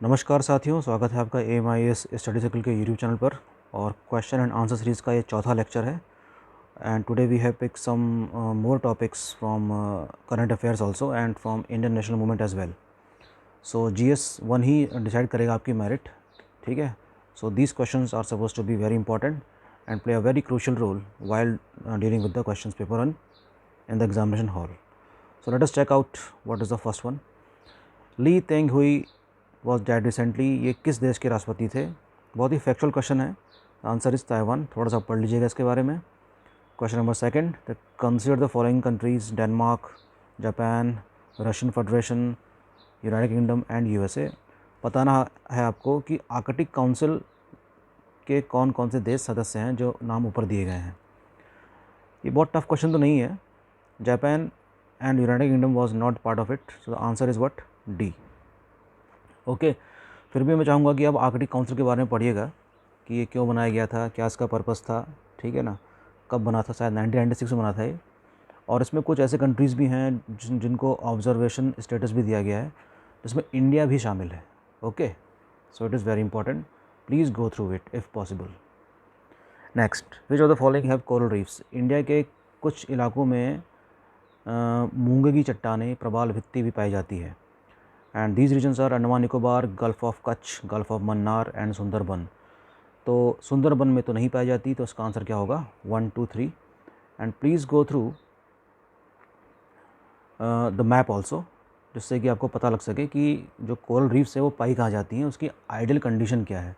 नमस्कार साथियों, स्वागत है आपका AMIS स्टडी सर्कल के यूट्यूब चैनल पर। और क्वेश्चन एंड आंसर सीरीज़ का ये चौथा लेक्चर है। And today we have pick some more topics from current affairs also and from Indian national movement as well. So GS 1 ही decide करेगा आपकी मेरिट, ठीक है। So these questions are suppose to be very important and play a very crucial role while dealing with the question paper in the examination hall. So let us check out what is the first one. ली Teng हुई was dead recently. ये किस देश के राष्ट्रपति थे? बहुत ही factual question है। Answer is Taiwan. थोड़ा सा पढ़ लीजिएगा इसके बारे में। Question number second, the consider the following countries: Denmark, Japan, Russian federation, United kingdom and USA। बताना है आपको कि आर्कटिक काउंसिल के कौन कौन से देश सदस्य हैं जो नाम ऊपर दिए गए हैं। ये बहुत टफ क्वेश्चन तो नहीं है। Japan and United kingdom was not part of it, so the answer is what? D। Okay. फिर भी मैं चाहूँगा कि आप आर्कटिक काउंसिल के बारे में पढ़िएगा कि ये क्यों बनाया गया था, क्या इसका पर्पस था, ठीक है ना। कब बना था? शायद 1996 में बना था ये। और इसमें कुछ ऐसे कंट्रीज़ भी हैं जिनको ऑब्जर्वेशन स्टेटस भी दिया गया है, जिसमें इंडिया भी शामिल है। Okay, so it is very important, please go through it if possible. Next, which of the following have coral reefs? India के कुछ इलाकों में मूंगे की चट्टानें, प्रवाल भित्ति भी पाई जाती है। And these reasons are Andaman Nicobar, Gulf of Kutch, Gulf of Mannar and Sundarban. तो सुंदरबन में तो नहीं पाई जाती, तो इसका आंसर क्या होगा? 1, 2, 3। And please go through the map also, जिससे कि आपको पता लग सके कि जो कोरल रीफ्स है वो पाई कहाँ जाती हैं, उसकी आइडियल कंडीशन क्या है।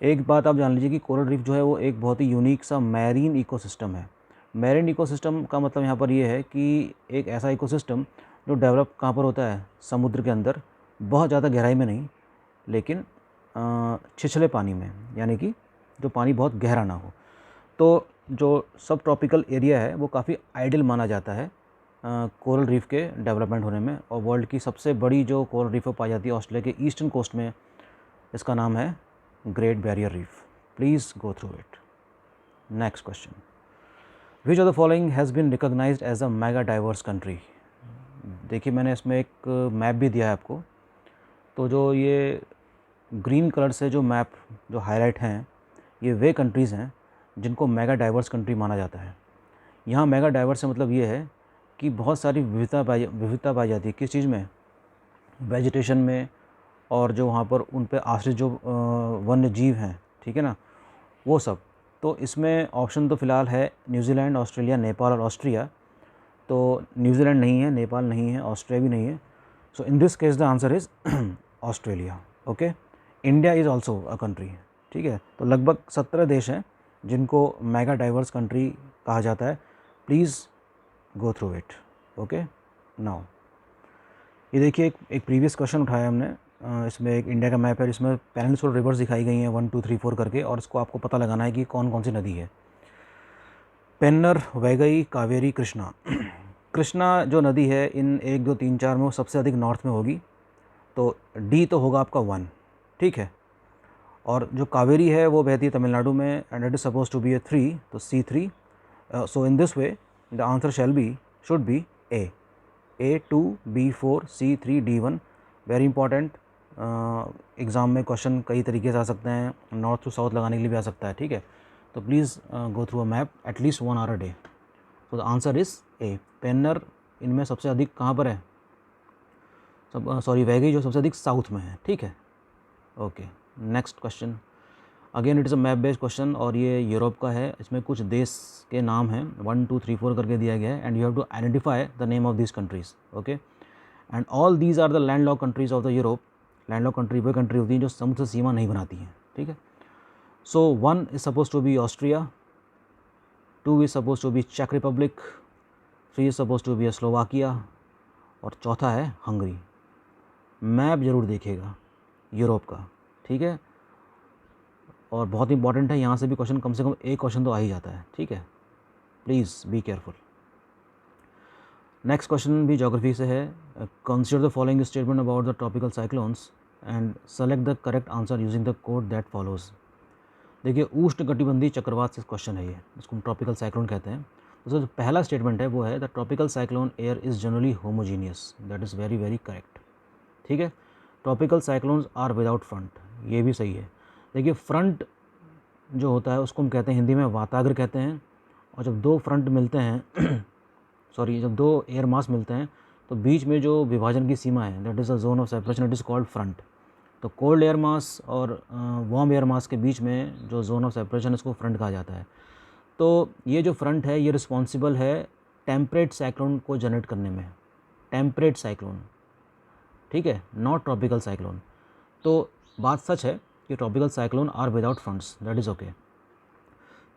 एक बात आप जान लीजिए कि कोरल रीफ जो है वो एक बहुत ही यूनिक सा मैरीन इकोसिस्टम है। मैरीन इकोसिस्टम का मतलब यहाँ पर ये है कि एक ऐसा इकोसिस्टम जो डेवलप कहाँ पर होता है? समुद्र के अंदर, बहुत ज़्यादा गहराई में नहीं, लेकिन छिछले पानी में, यानी कि जो पानी बहुत गहरा ना हो। तो जो सब ट्रॉपिकल एरिया है वो काफ़ी आइडियल माना जाता है कोरल रीफ के डेवलपमेंट होने में। और वर्ल्ड की सबसे बड़ी जो कोरल रीफ पाई जाती है ऑस्ट्रेलिया के ईस्टर्न कोस्ट में, इसका नाम है Great Barrier Reef. Please go through it. Next question, which of the following has been recognised as a megadiverse country? देखिए, मैंने इसमें एक मैप भी दिया है आपको। तो जो ये ग्रीन कलर से जो मैप जो हाईलाइट हैं, ये वे कंट्रीज़ हैं जिनको मेगा डाइवर्स कंट्री माना जाता है। यहाँ मेगा डाइवर्स से मतलब ये है कि बहुत सारी विविधता पाई जाती है। किस चीज़ में? वेजिटेशन में, और जो वहाँ पर उन पे आश्रित जो वन्य जीव हैं, ठीक है ना, वो सब। तो इसमें ऑप्शन तो फ़िलहाल है न्यूजीलैंड, ऑस्ट्रेलिया, नेपाल और ऑस्ट्रिया। तो न्यूजीलैंड नहीं है, नेपाल नहीं है, ऑस्ट्रिया भी नहीं है। So in this case the answer is Australia. Okay, India is also a country, ठीक है। तो लगभग 17 देश हैं जिनको मेगा डाइवर्स कंट्री कहा जाता है। Please go through it. Okay, now ये देखिए, एक प्रीवियस क्वेश्चन उठाया हमने। इसमें एक इंडिया का मैप है जिसमें पेनिनसुलर रिवर्स दिखाई गई हैं 1, 2, 3, 4 करके, और इसको आपको पता लगाना है कि कौन कौन सी नदी है। पेन्नर, वैगई, कावेरी, कृष्णा। कृष्णा जो नदी है इन 1, 2, 3, 4 में वो सबसे अधिक नॉर्थ में होगी, तो D तो होगा आपका 1, ठीक है। और जो कावेरी है वो बहती है तमिलनाडु में, and it is suppose to be a 3, तो C3। So in this way the answer should be A2, B4, C3, D1। Very important. Exam में क्वेश्चन कई तरीके से आ सकते हैं, नॉर्थ टू साउथ लगाने के लिए भी आ सकता है, ठीक है। तो please go through a map at least 1 hour a day. तो the answer is A। Penner इनमें सबसे अधिक कहाँ पर है? वैगई जो सबसे अधिक साउथ में है, ठीक है। Okay, next question. Again it is a map based question, और ये यूरोप का है। इसमें कुछ देश के नाम हैं 1, 2, 3, 4 करके दिया गया है, and you have to identify the name of this countries. Okay, and all these are the land lock countries of the Europe. Land lock country वो कंट्री होती हैं जो समुद्र से सीमा नहीं बनाती हैं, ठीक है। So 1 is suppose to be Austria, 2 is suppose to be चेक Republic, 3 is suppose to be Slovakia, और चौथा है हंगरी। मैप ज़रूर देखिएगा यूरोप का, ठीक है। और बहुत इंपॉर्टेंट है, यहाँ से भी क्वेश्चन कम से कम एक क्वेश्चन तो आ ही जाता है, ठीक है। Please be careful. Next question भी ज्योग्राफी से है। Consider the following statement about the tropical cyclones and select the correct answer using the code that follows. देखिए, उष्णकटिबंधीय चक्रवात से क्वेश्चन है ये, इसको हम ट्रॉपिकल साइक्लोन कहते हैं। तो जो पहला स्टेटमेंट है वो है the tropical cyclone air is generally homogeneous. That is very very correct, ठीक है। Tropical cyclones are without front, ये भी सही है। देखिए फ्रंट जो होता है उसको हम कहते हैं हिंदी में वाताग्र कहते हैं, और जब दो फ्रंट मिलते हैं सॉरी, जब दो एयर मास मिलते हैं तो बीच में जो विभाजन की सीमा है that is a zone of separation, it is called front. तो कोल्ड एयर मास और वार्म एयर मास के बीच में जो जोन ऑफ सेपरेशन इसको फ्रंट कहा जाता है। तो ये जो फ्रंट है ये रिस्पॉन्सिबल है टेम्परेट साइक्लोन को जनरेट करने में, टेम्परेट साइक्लोन, ठीक है, नॉट ट्रॉपिकल साइक्लोन। तो बात सच है कि tropical cyclone are without fronts, that is okay.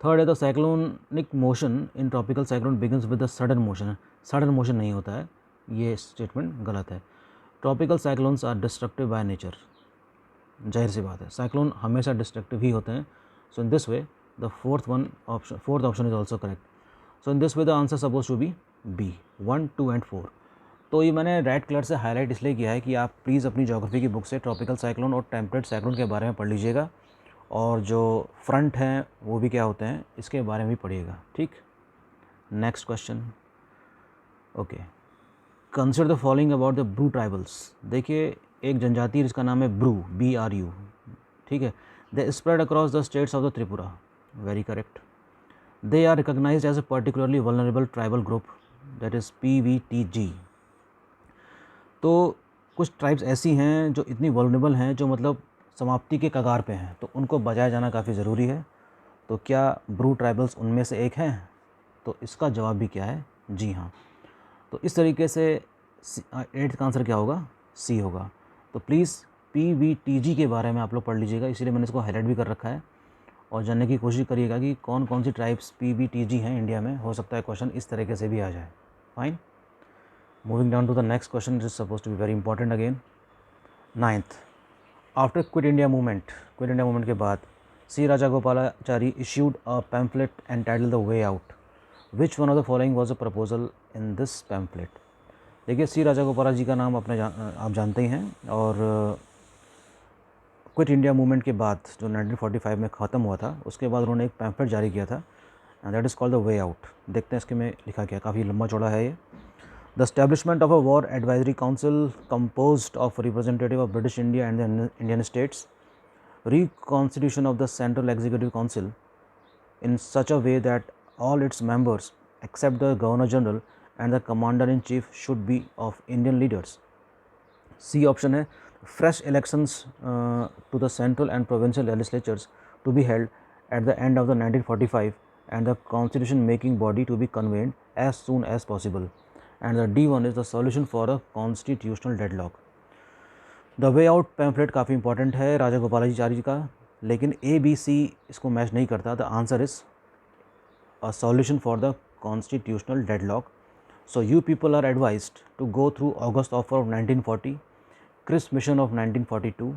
Third है the cyclonic motion in tropical cyclone begins with the sudden motion, sudden motion नहीं होता है, ये स्टेटमेंट गलत है। Tropical cyclones are destructive by nature, जाहिर सी बात है साइक्लोन हमेशा डिस्ट्रक्टिव ही होते हैं। So in this way the fourth option is also correct. So in this way the answer suppose to be B, 1, 2 and 4। तो ये मैंने रेड कलर से हाईलाइट इसलिए किया है कि आप प्लीज़ अपनी ज्योग्राफी की बुक से ट्रॉपिकल साइक्लोन और टेम्परेट साइक्लोन के बारे में पढ़ लीजिएगा, और जो फ्रंट हैं वो भी क्या होते हैं इसके बारे में भी पढ़िएगा, ठीक। Next question, okay. Consider the following about the Bru tribals. देखिए एक जनजाति है जिसका नाम है ब्रू, BRU, ठीक है। They spread across the states of the Tripura, very correct. They are recognised as a particularly vulnerable tribal group, that is PVTG। तो कुछ ट्राइब्स ऐसी हैं जो इतनी वल्नरेबल हैं, जो मतलब समाप्ति के कगार पे हैं, तो उनको बचाया जाना काफ़ी ज़रूरी है। तो क्या ब्रू ट्राइबल्स उनमें से एक हैं? तो इसका जवाब भी क्या है, जी हाँ। तो इस तरीके से 8th का आंसर क्या होगा, C होगा। तो प्लीज़ PVTG के बारे में आप लोग पढ़ लीजिएगा, इसीलिए मैंने इसको हाईलाइट भी कर रखा है, और जानने की कोशिश करिएगा कि कौन कौन सी ट्राइब्स PVTG हैं इंडिया में। हो सकता है क्वेश्चन इस तरीके से भी आ जाए। Fine, moving down to the next question, it is suppose to be very important again. 9th, after Quit India Movement के बाद C. Rajagopalachari issued a pamphlet entitled The Way Out. Which one of the following was a proposal in this pamphlet? देखिए C. राजागोपाला जी का नाम आप जानते ही हैं, और quit India Movement के बाद जो 1945 में ख़त्म हुआ था, उसके बाद उन्होंने एक पैम्फलेट जारी किया था, and that is called the way out. देखते हैं इसके में लिखा क्या, काफ़ी लंबा चौड़ा है ये। The establishment of a war advisory council composed of representative of British India and the Indian states, reconstitution of the Central Executive Council in such a way that all its members except the Governor General and the Commander in Chief should be of Indian leaders. C option है fresh elections to the central and provincial legislatures to be held at the end of the 1945 and the constitution making body to be convened as soon as possible, and the D1 is the solution for a constitutional deadlock. The way out pamphlet काफ़ी important है राजागोपालाचारी जी का, लेकिन ABC इसको match नहीं करता। The answer is a solution for the constitutional deadlock. So you people are advised to go through August Offer of 1940, Cripps Mission of 1942,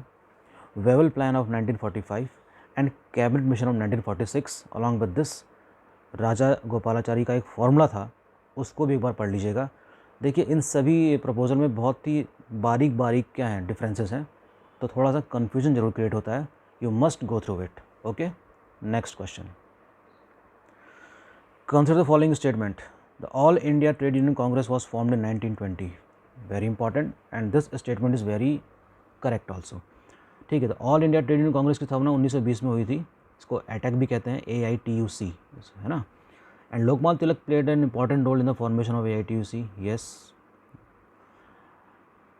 Wavell Plan of 1945 and Cabinet Mission of 1946। Along with this Rajagopalachari का एक formula था, उसको भी एक बार पढ़ लीजिएगा। देखिए इन सभी प्रपोजल में बहुत ही बारीक बारीक क्या हैं डिफरेंसेस हैं, तो थोड़ा सा कन्फ्यूजन जरूर क्रिएट होता है। You must go through it, okay. Next question, consider the following statement. The all India trade union Congress was formed in 1920, very important, and this statement is very correct also, ठीक है। तो all India trade union Congress की स्थापना 1920 में हुई थी, इसको attack भी कहते हैं, AITUC, है ना। And Lokmal Tilak played an important role in the formation of AITUC. Yes.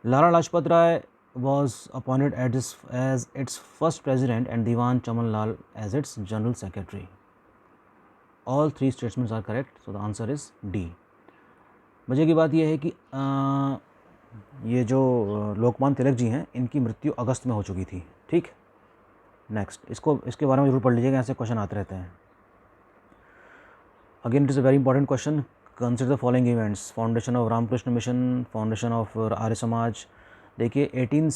Lala Lajpat Rai was appointed as its first president and Diwan Chaman Lal as its general secretary. All three statements are correct. So the answer is D. मजे की बात यह है कि ये जो लोकमान तिलक जी हैं इनकी मृत्यु अगस्त में हो चुकी थी, ठीक। नेक्स्ट, इसके बारे में जरूर पढ़ लीजिएगा, ऐसे क्वेश्चन आते रहते हैं। Again, it is a very important question. Consider the following events: foundation of Ramakrishna mission, foundation of Arya Samaj. देखिए 19th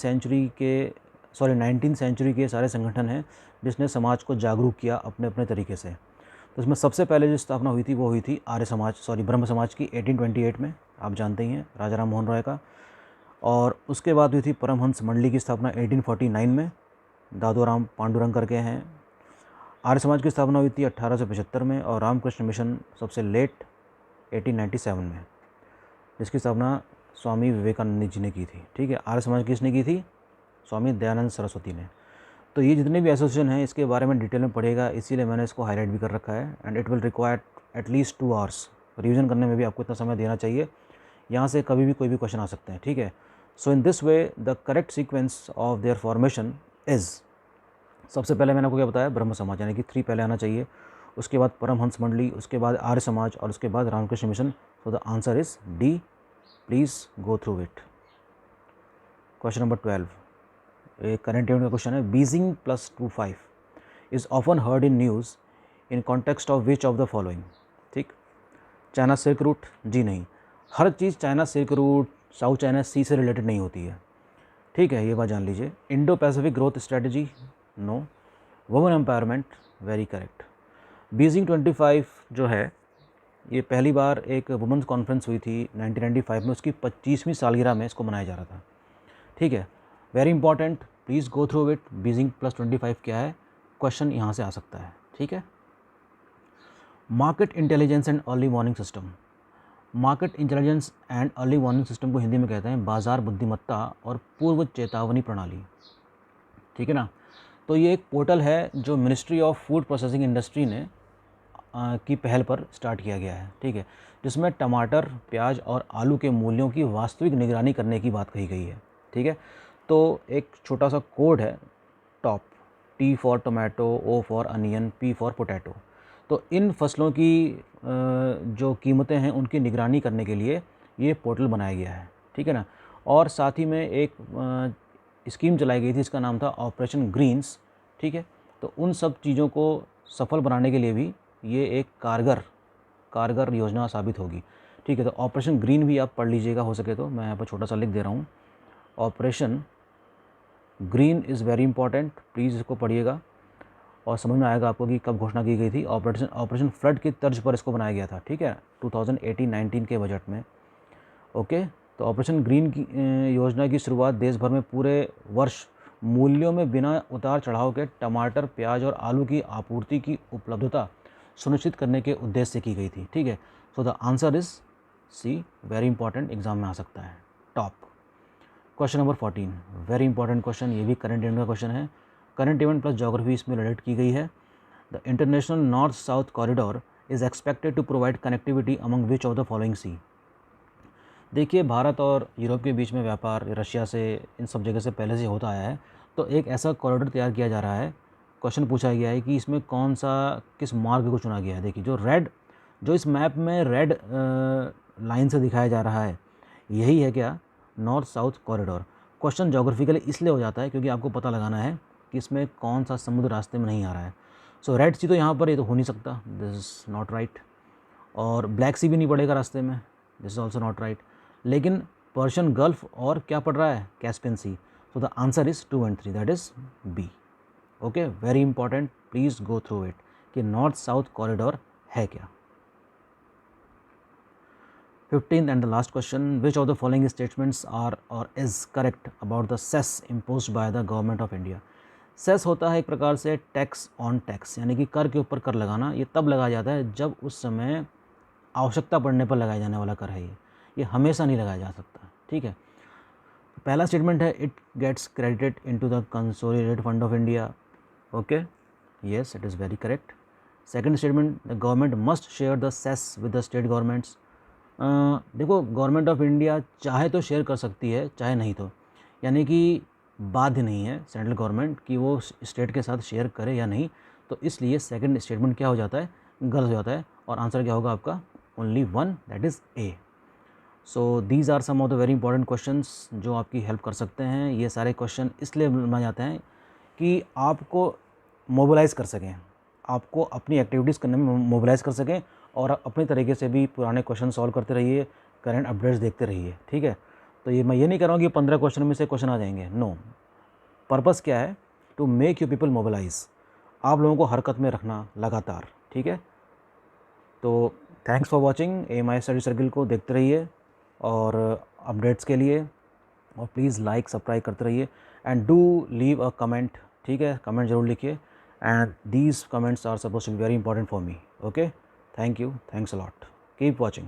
सेंचुरी के सारे संगठन हैं जिसने समाज को जागरूक किया अपने अपने तरीके से। तो इसमें सबसे पहले जो स्थापना हुई थी वो हुई थी ब्रह्म समाज की 1828 में, आप जानते ही हैं, राजा राम मोहन रॉय का। और उसके बाद हुई थी परमहंस मंडली की स्थापना 1849 में, दादू राम पांडुरंग करके हैं। आर्य समाज की स्थापना हुई थी 1875 में, और रामकृष्ण मिशन सबसे लेट 1897 में, जिसकी स्थापना स्वामी विवेकानंद जी ने की थी, ठीक है। आर्य समाज किसने की थी? स्वामी दयानंद सरस्वती ने। तो ये जितने भी एसोसिएशन हैं इसके बारे में डिटेल में पढ़ेगा, इसीलिए मैंने इसको हाईलाइट भी कर रखा है। And it will require at least 2 hours, revision करने में भी आपको इतना समय देना चाहिए। यहाँ से कभी भी कोई भी क्वेश्चन आ सकते हैं, ठीक है। So in this way the correct sequence of their formation is, सबसे पहले मैंने आपको क्या बताया, ब्रह्म समाज, यानी कि 3 पहले आना चाहिए, उसके बाद परमहंस मंडली, उसके बाद आर्य समाज और उसके बाद Ramakrishna mission. So the answer is D. Please go through it. Question number 12, एक करंट इवेंट का क्वेश्चन है। Beijing +25 is often heard in news in context of which of the following. ठीक, चाइना सिल्क रूट, जी नहीं, हर चीज़ China silk route, South China sea से related नहीं होती है, ठीक है, ये बात जान लीजिए। Indo Pacific growth strategy, no. Women empowerment, very correct. Beijing 25 जो है ये पहली बार एक वुमेंस कॉन्फ्रेंस हुई थी 1995 में, उसकी 25वीं सालगिरह में इसको मनाया जा रहा था, ठीक है। Very important, please go through it. Beijing +25 क्या है, क्वेश्चन यहाँ से आ सकता है, ठीक है। Market intelligence and early warning system, market intelligence and early warning system को हिंदी में कहते हैं बाजार बुद्धिमत्ता और पूर्व चेतावनी प्रणाली, ठीक है ना। तो ये एक पोर्टल है जो ministry of food processing industry ने की पहल पर स्टार्ट किया गया है, ठीक है, जिसमें टमाटर, प्याज और आलू के मूल्यों की वास्तविक निगरानी करने की बात कही गई है, ठीक है। तो एक छोटा सा कोड है top, T for tomato, O for onion, P for potato. तो इन फसलों की जो कीमतें हैं उनकी निगरानी करने के लिए ये पोर्टल बनाया गया है, ठीक है ना। और साथ ही में एक स्कीम चलाई गई थी, इसका नाम था ऑपरेशन ग्रीन्स, ठीक है। तो उन सब चीज़ों को सफल बनाने के लिए भी ये एक कारगर योजना साबित होगी, ठीक है। तो ऑपरेशन ग्रीन भी आप पढ़ लीजिएगा हो सके तो, मैं यहाँ पर छोटा सा लिख दे रहा हूँ। Operation green is very important, please इसको पढ़िएगा और समझ में आएगा आपको कि कब घोषणा की गई थी। ऑपरेशन फ्लड की तर्ज पर इसको बनाया गया था, ठीक है, 2018-19 के बजट में, ओके। तो ऑपरेशन ग्रीन की योजना की शुरुआत देश भर में पूरे वर्ष मूल्यों में बिना उतार चढ़ाव के टमाटर, प्याज और आलू की आपूर्ति की उपलब्धता सुनिश्चित करने के उद्देश्य से की गई थी, ठीक है। So the answer is C, very important, exam में आ सकता है, top. Question number 14, very important question, ये भी करंट इवेंट का क्वेश्चन है। करंट इवेंट प्लस ज्योग्राफी इसमें रिलेट की गई है। The international north south corridor is expected to provide connectivity among which of the following sea. देखिए, भारत और यूरोप के बीच में व्यापार, रशिया से, इन सब जगह से पहले से होता आया है। तो एक ऐसा कॉरिडोर तैयार किया जा रहा है, क्वेश्चन पूछा गया है कि इसमें कौन सा, किस मार्ग को चुना गया है। देखिए, जो इस मैप में रेड लाइन से दिखाया जा रहा है, यही है क्या, north south corridor. Question geographically इसलिए हो जाता है क्योंकि आपको पता लगाना है कि इसमें कौन सा समुद्र रास्ते में नहीं आ रहा है। सो रेड सी तो यहाँ पर ये तो हो नहीं सकता, दिस इज़ नॉट राइट। और ब्लैक सी भी नहीं पड़ेगा रास्ते में, this is also not right. लेकिन पर्शियन गल्फ और क्या पड़ रहा है, Caspian Sea. So the answer is 2 and 3, that is B, okay. Very important, please go through it कि नॉर्थ साउथ कॉरिडोर है क्या। 15th and the last question, which of the following statements are और is correct about the cess imposed by the government of India. Cess होता है एक प्रकार से tax on tax, यानी कि कर के ऊपर कर लगाना। ये तब लगाया जाता है जब उस समय आवश्यकता पड़ने पर लगाया जाने वाला कर है, ये हमेशा नहीं लगाया जा सकता, ठीक है। पहला स्टेटमेंट है, it gets credited into the consolidated fund of India, okay, yes, it is very correct. Second statement, the government must share the cess with the state governments. देखो, गवर्नमेंट ऑफ इंडिया चाहे तो share कर सकती है, चाहे नहीं तो, यानी कि बाध्य नहीं है सेंट्रल गवर्नमेंट कि वो स्टेट के साथ शेयर करे या नहीं। तो इसलिए सेकंड स्टेटमेंट क्या हो जाता है, गलत हो जाता है, और आंसर क्या होगा आपका, only one, that is A. So these are some of the very important questions जो आपकी हेल्प कर सकते हैं। ये सारे क्वेश्चन इसलिए बनाए जाते हैं कि आपको मोबिलाइज़ कर सकें, आपको अपनी एक्टिविटीज़ करने में मोबिलाइज़ कर सकें, और अपने तरीके से भी पुराने क्वेश्चन सॉल्व करते रहिए, करंट अपडेट्स देखते रहिए, ठीक है। तो ये मैं ये नहीं कर रहा हूँ कि 15 क्वेश्चन में से क्वेश्चन आ जाएंगे, नो। पर्पस क्या है, to make you people mobilise, आप लोगों को हरकत में रखना लगातार, ठीक है। तो thanks for watching, AMI study circle को देखते रहिए और अपडेट्स के लिए, और प्लीज़ लाइक सब्सक्राइब करते रहिए, and do leave a comment, ठीक है, कमेंट जरूर लिखिए, and these comments are suppose to be very important for me, okay. Thank you, thanks a lot, keep watching.